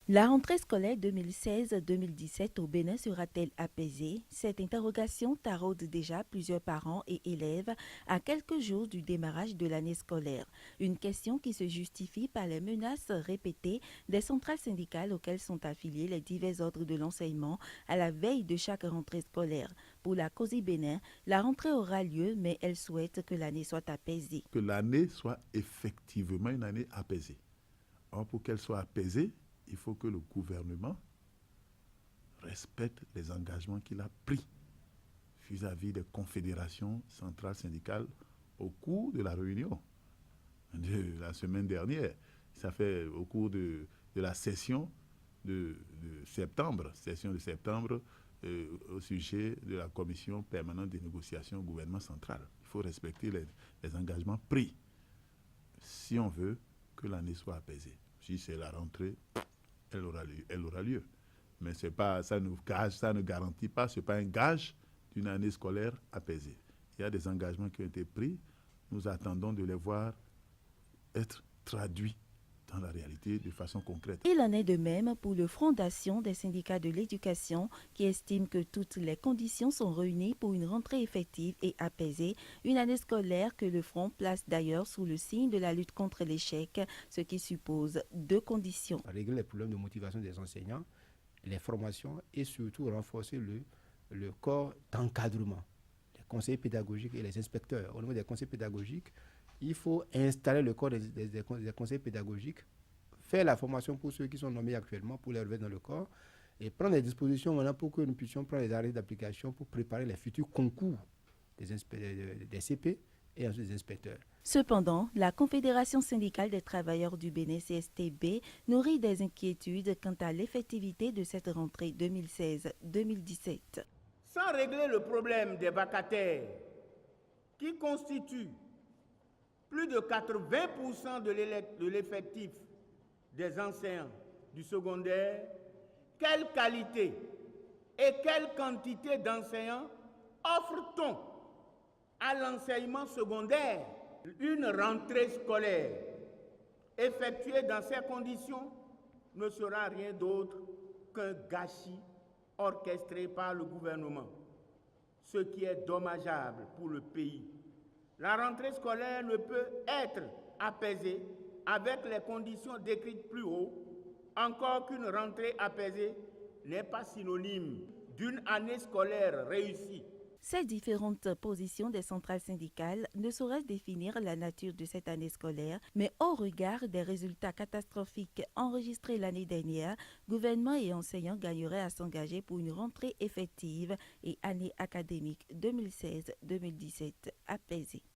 La rentrée scolaire 2016-2017 au Bénin sera-t-elle apaisée? Cette interrogation taraude déjà plusieurs parents et élèves à quelques jours du démarrage de l'année scolaire. Une question qui se justifie par les menaces répétées des centrales syndicales auxquelles sont affiliés les divers ordres de l'enseignement à la veille de chaque rentrée scolaire. Pour la COSI Bénin, la rentrée aura lieu, mais elle souhaite que l'année soit apaisée. Que l'année soit effectivement une année apaisée. Or, pour qu'elle soit apaisée, il faut que le gouvernement respecte les engagements qu'il a pris vis-à-vis des confédérations centrales syndicales au cours de la réunion de la semaine dernière. Ça fait au cours de la session de septembre, au sujet de la commission permanente des négociations au gouvernement central. Il faut respecter les engagements pris si on veut que l'année soit apaisée. Si c'est la rentrée, elle aura lieu. Mais c'est pas, ça ne garantit pas, ce n'est pas un gage d'une année scolaire apaisée. Il y a des engagements qui ont été pris. Nous attendons de les voir être traduits dans la réalité de façon concrète. Il en est de même pour le Front d'Action des syndicats de l'éducation qui estime que toutes les conditions sont réunies pour une rentrée effective et apaisée, une année scolaire que le Front place d'ailleurs sous le signe de la lutte contre l'échec, ce qui suppose deux conditions. Régler les problèmes de motivation des enseignants, les formations et surtout renforcer le corps d'encadrement, les conseillers pédagogiques et les inspecteurs. Au niveau des conseillers pédagogiques, il faut installer le corps des conseillers pédagogiques, faire la formation pour ceux qui sont nommés actuellement pour les remettre dans le corps et prendre des dispositions maintenant pour que nous puissions prendre les arrêts d'application pour préparer les futurs concours des CP et ensuite des inspecteurs. Cependant, la Confédération syndicale des travailleurs du Bénin CSTB nourrit des inquiétudes quant à l'effectivité de cette rentrée 2016-2017. Sans régler le problème des vacataires qui constituent plus de 80% de l'effectif des enseignants du secondaire, quelle qualité et quelle quantité d'enseignants offre-t-on à l'enseignement secondaire? Une rentrée scolaire effectuée dans ces conditions ne sera rien d'autre qu'un gâchis orchestré par le gouvernement, ce qui est dommageable pour le pays. La rentrée scolaire ne peut être apaisée avec les conditions décrites plus haut, encore qu'une rentrée apaisée n'est pas synonyme d'une année scolaire réussie. Ces différentes positions des centrales syndicales ne sauraient définir la nature de cette année scolaire, mais au regard des résultats catastrophiques enregistrés l'année dernière, gouvernement et enseignants gagneraient à s'engager pour une rentrée effective et année académique 2016-2017 apaisée.